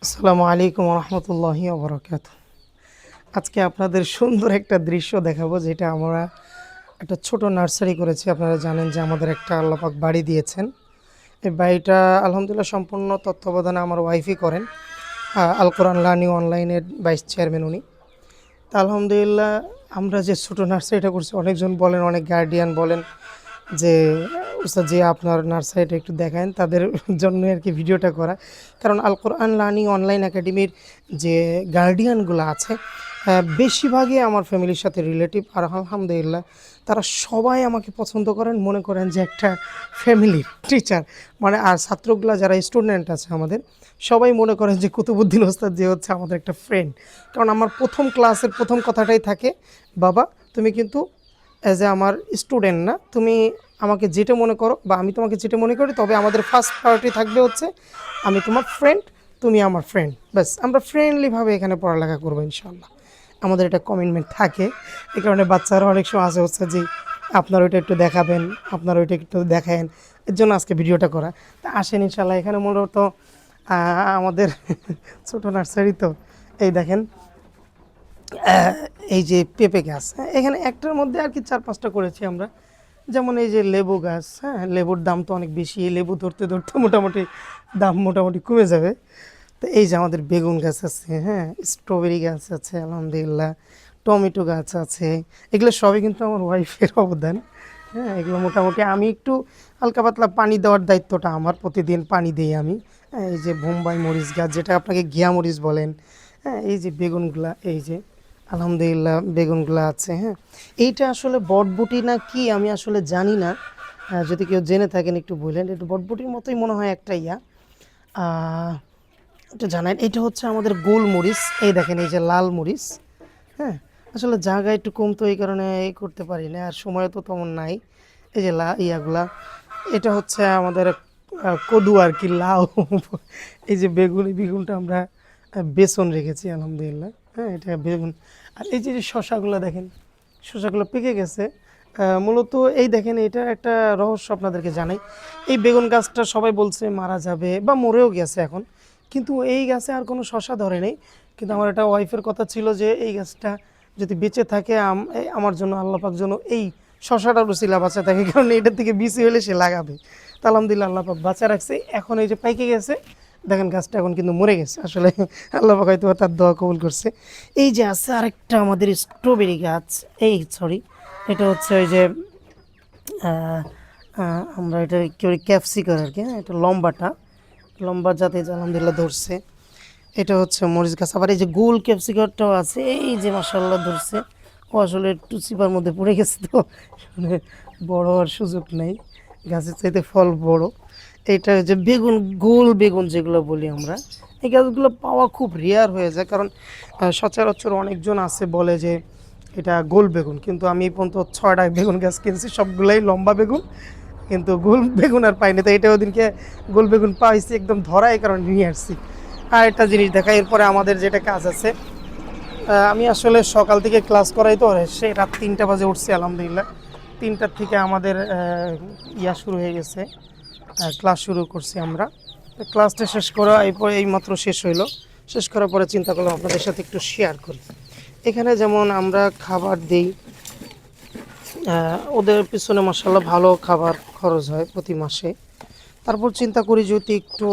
আসসালামু আলাইকুম রহমতুল্লাহি ওবরাকাত। আজকে আপনাদের সুন্দর একটা দৃশ্য দেখাবো, যেটা আমরা একটা ছোট নার্সারি করেছি। আপনারা জানেন যে আমাদের একটা আল্লাহ পাক বাড়ি দিয়েছেন। এই বাড়িটা আলহামদুলিল্লাহ সম্পূর্ণ তত্ত্বাবধানে আমার ওয়াইফই করেন। আল কোরআন লার্নিং অনলাইনের ভাইস চেয়ারম্যান উনি। তা আলহামদুলিল্লাহ আমরা যে ছোট নার্সারিটা করছি, অনেকজন বলেন, অনেক গার্ডিয়ান বলেন যে উস্তাদ জি আপনার নার্সারিটা একটু দেখান, তাদের জন্য আর কি ভিডিওটা করা। কারণ আল কোরআন লার্নিং অনলাইন একাডেমির যে গার্ডিয়ানগুলো আছে বেশিরভাগই আমার ফ্যামিলির সাথে রিলেটিভ। আর আলহামদুলিল্লাহ তারা সবাই আমাকে পছন্দ করেন, মনে করেন যে একটা ফ্যামিলির টিচার মানে। আর ছাত্রগুলা যারা স্টুডেন্ট আছে আমাদের, সবাই মনে করেন যে কুতুবুদ্দিন ওস্তাদ যে হচ্ছে আমাদের একটা ফ্রেন্ড। কারণ আমার প্রথম ক্লাসের প্রথম কথাটাই থাকে, বাবা তুমি কিন্তু অ্যাজ এ আমার স্টুডেন্ট না, তুমি আমাকে যেটা মনে করো বা আমি তোমাকে যেটা মনে করি, তবে আমাদের ফার্স্ট প্রায়োরিটি থাকবে হচ্ছে আমি তোমার ফ্রেন্ড, তুমি আমার ফ্রেন্ড। ব্যাস, আমরা ফ্রেন্ডলিভাবে এখানে পড়ালেখা করবো ইনশাল্লাহ। আমাদের এটা কমিটমেন্ট থাকে। এই কারণে বাচ্চারা অনেক সময় আসে হচ্ছে যে আপনার ওইটা একটু দেখাবেন, আপনার ওইটা একটু দেখায়েন, এর জন্য আজকে ভিডিওটা করা। তা আসেন ইনশাল্লাহ। এখানে মূলত আমাদের ছোটো নার্সারি তো, এই দেখেন এই যে পেঁপে গাছ, এখানে একটার মধ্যে আর কি 4-5টা করেছি আমরা। যেমন এই যে লেবু গাছ, লেবুর দাম তো অনেক বেশি, এই লেবু ধরতে ধরতে মোটামুটি দাম মোটামুটি কমে যাবে। তো এই যে আমাদের বেগুন গাছ আছে, স্ট্রবেরি গাছ আছে আলহামদুলিল্লাহ, টমেটো গাছ আছে। এগুলো সবই কিন্তু আমার ওয়াইফের অবদান। এগুলো মোটামুটি আমি একটু হালকা পাতলা পানি দেওয়ার দায়িত্বটা আমার, প্রতিদিন পানি দিই আমি। এই যে বোম্বাই মরিচ গাছ, যেটা আপনাকে ঘিয়া মরিচ বলেন। এই যে বেগুনগুলা, এই যে আলহামদুলিল্লাহ বেগুনগুলো আছে। এইটা আসলে বটবুটি না কি আমি আসলে জানি না। যদি কেউ জেনে থাকেন একটু বললেন। একটু বটবুটির মতোই মনে হয় একটা ইয়া, একটু জানেন। এটা হচ্ছে আমাদের গোল মরিচ, এই দেখেন এই যে লাল মরিচ। হ্যাঁ, আসলে জায়গা একটু কম তো এই কারণে এই করতে পারি না, আর সময় তো তেমন নাই। এই যে ইয়াগুলা, এটা হচ্ছে আমাদের কদু আর কি, লাউ। এই যে বেগুন, এই বেগুনটা আমরা বেসন রেখেছি আলহামদুলিল্লাহ। এটা বেগুন। আর এই যে যে শশাগুলো দেখেন, শশাগুলো পেকে গেছে। মূলত এই দেখেন, এটা একটা রহস্য আপনাদেরকে জানাই। এই বেগুন গাছটা সবাই বলছে মারা যাবে বা মরেও গেছে এখন, কিন্তু এই গাছে আর কোনো শশা ধরে নেই। কিন্তু আমার একটা ওয়াইফের কথা ছিল যে এই গাছটা যদি বেঁচে থাকে, আমার জন্য আল্লাহ পাক যেন এই শশাটার উছিলা বাঁচা থাকে, কারণ এটার থেকে বিসি হলে সে লাগাবে। তা আলহামদুলিল্লাহ আল্লাহ পাক বাঁচা রাখছে। এখন এই যে পাইকে গেছে, দেখেন গাছটা এখন কিন্তু মরে গেছে আসলে। আল্লাহ পাক হয়তো তার দোয়া কবুল করছে। এই যে আছে আরেকটা আমাদের স্ট্রবেরি গাছ, এই সরি, এটা হচ্ছে ওই যে আমরা এটা কি বলি, ক্যাপসিকাম আর কি। এটা লম্বাটা, লম্বা জাতে আলহামদুলিল্লাহ ধরছে। এটা হচ্ছে মরিচ গাছ। আবার এই যে গোল ক্যাপসিকামটাও আছে, এই যে মাশাআল্লাহ ধরছে। ও আসলে একটু চিপার মধ্যে পড়ে গেছে তো, মানে বড় হওয়ার সুযোগ নেই, গাছের চাইতে ফল বড়। এটা যে বেগুন, গোল বেগুন যেগুলো বলি আমরা, এই গাছগুলো পাওয়া খুব রেয়ার হয়ে যায়। কারণ সচরাচর অনেকজন আছে বলে যে এটা গোল বেগুন, কিন্তু আমি এই পর্যন্ত 6টা বেগুন গাছ কিনছি, সবগুলাই লম্বা বেগুন, কিন্তু গোল বেগুন আর পাইনি। তো এটা ওদিনকে গোল বেগুন পাইছি একদম ধরা, এই কারণে নিয়ে আসছি। আর একটা জিনিস দেখা, এরপরে আমাদের যেটা কাজ আছে, আমি আসলে সকাল থেকে ক্লাস করাই তো, সে রাত 3টা বাজে উঠছি আলহামদুলিল্লাহ। 3টার থেকে আমাদের ইয়া শুরু হয়ে গেছে, ক্লাস শুরু করছি আমরা। তো ক্লাসটা শেষ করা এরপরে এইমাত্র শেষ হইলো। শেষ করার পরে চিন্তা করলাম আপনাদের সাথে একটু শেয়ার করি। এখানে যেমন আমরা খাবার দিই, ওদের পিছনে মাসাল্লাহ ভালো খাবার খরচ হয় প্রতি মাসে। তারপর চিন্তা করি যদি একটু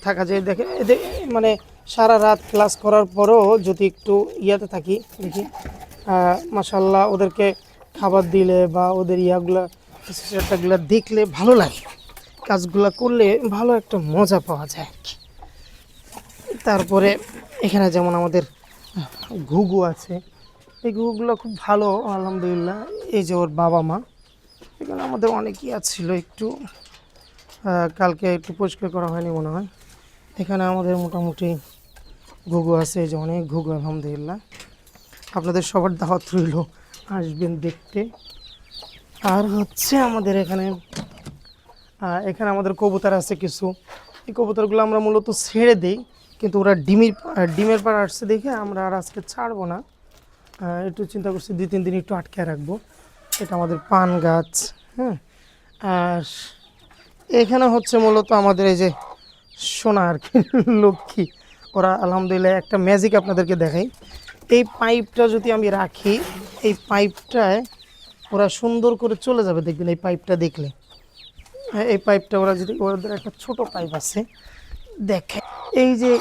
থাকা যায়, দেখে মানে সারা রাত ক্লাস করার পরেও যদি একটু ইয়াতে থাকি, দেখি মাসাল্লাহ ওদেরকে খাবার দিলে বা ওদের ইয়াগুলা সেটাগুলো দেখলে ভালো লাগে, কাজগুলো করলে ভালো একটা মজা পাওয়া যায় আর কি। তারপরে এখানে যেমন আমাদের ঘুঘু আছে, এই ঘুঘুগুলো খুব ভালো আলহামদুলিল্লাহ। এই যে ওর বাবা মা, এখানে আমাদের অনেকই ছিল একটু, কালকে একটু পরিষ্কার করা হয়নি মনে হয়। এখানে আমাদের মোটামুটি ঘুঘু আছে, এই যে অনেক ঘুঘু আলহামদুলিল্লাহ। আপনাদের সবার দাওয়াত রইল, আসবেন দেখতে। আর হচ্ছে আমাদের এখানে এখানে আমাদের কবুতর আছে কিছু। এই কবুতরগুলো আমরা মূলত ছেড়ে দিই, কিন্তু ওরা ডিমের পাড় আসছে দেখে আমরা আর আজকে ছাড়বো না। একটু চিন্তা করছি 2-3 দিন একটু আটকে রাখবো। এটা আমাদের পান গাছ। আর এখানে হচ্ছে মূলত আমাদের এই যে সোনা আর কি, লক্ষ্মী, ওরা আলহামদুলিল্লাহ একটা ম্যাজিক আপনাদেরকে দেখাই। এই পাইপটা যদি আমি রাখি, এই পাইপটায় ওরা সুন্দর করে চলে যাবে, দেখবেন এই পাইপটা দেখলে। হ্যাঁ, এই পাইপটা ওরা যদি, ওদের একটা ছোট পাইপ আছে, দেখে এই যে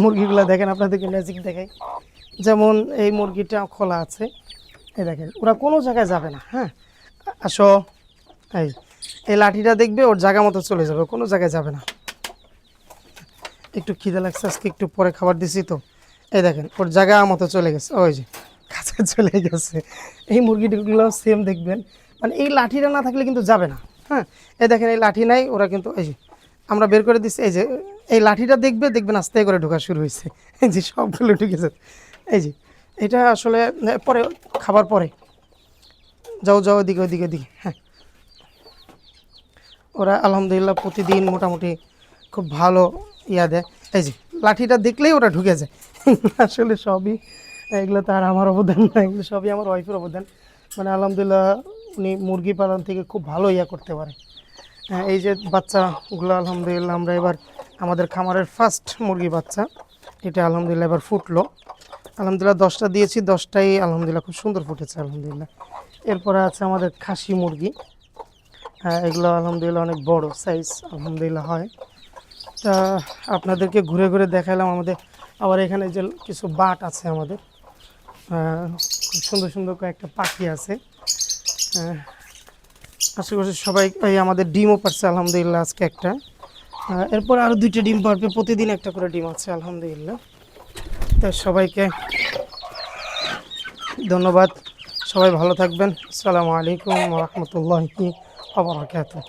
মুরগিগুলা দেখেন, আপনাদেরকে ম্যাজিক দেখাই। যেমন এই মুরগিটা খোলা আছে, এই দেখেন ওরা কোনো জায়গায় যাবে না। হ্যাঁ, আসো, এই এই লাঠিটা দেখবে ওর জায়গা মতো চলে যাবে, কোনো জায়গায় যাবে না। একটু খিদে লাগছে আজকে, একটু পরে খাবার দিছি তো, এই দেখেন ওর জায়গা মতো চলে গেছে, ওই যে কাছে চলে গেছে। এই মুরগিগুলো সেম দেখবেন, মানে এই লাঠিটা না থাকলে কিন্তু যাবে না। হ্যাঁ, এই দেখেন এই লাঠি নাই, ওরা কিন্তু এই যে আমরা বের করে দিচ্ছি, এই যে এই লাঠিটা দেখবে, দেখবেন আস্তে করে ঢোকা শুরু হয়েছে, এই যে সবগুলো ঢুকেছে। এই যে এটা আসলে পরে খাবার পরে, যাও যাও ওদিকে ওদিকে ওদিকে। হ্যাঁ, ওরা আলহামদুলিল্লাহ প্রতিদিন মোটামুটি খুব ভালো ইয়া দেয়। এই যে লাঠিটা দেখলেই ওরা ঢুকে যায়। আসলে সবই, এগুলো তো আর আমার অবদান না, এগুলো সবই আমার ওয়াইফের অবদান। মানে আলহামদুলিল্লাহ উনি মুরগি পালন থেকে খুব ভালো ইয়া করতে পারে। হ্যাঁ, এই যে বাচ্চাগুলো আলহামদুলিল্লাহ আমরা এবার আমাদের খামারের ফার্স্ট মুরগি বাচ্চা, এটা আলহামদুলিল্লাহ এবার ফুটলো। আলহামদুলিল্লাহ 10টা দিয়েছি, 10টাই আলহামদুলিল্লাহ খুব সুন্দর ফুটেছে আলহামদুলিল্লাহ। এরপরে আছে আমাদের খাসি মুরগি। হ্যাঁ, এগুলো আলহামদুলিল্লাহ অনেক বড় সাইজ আলহামদুলিল্লাহ হয়। তা আপনাদেরকে ঘুরে ঘুরে দেখালাম আমাদের। আবার এখানে যে কিছু বাট আছে আমাদের, খুব সুন্দর সুন্দর কয়েকটা পাখি আছে। আশেপাশে সবাই, এই আমাদের ডিমও পারছে আলহামদুলিল্লাহ আজকে একটা। এরপর আরও 2টা ডিম পারবে, প্রতিদিন একটা করে ডিম আছে আলহামদুলিল্লাহ। তাই সবাইকে ধন্যবাদ, সবাই ভালো থাকবেন। আসসালামু আলাইকুম ওয়া রাহমাতুল্লাহি ওয়া বারাকাতুহু।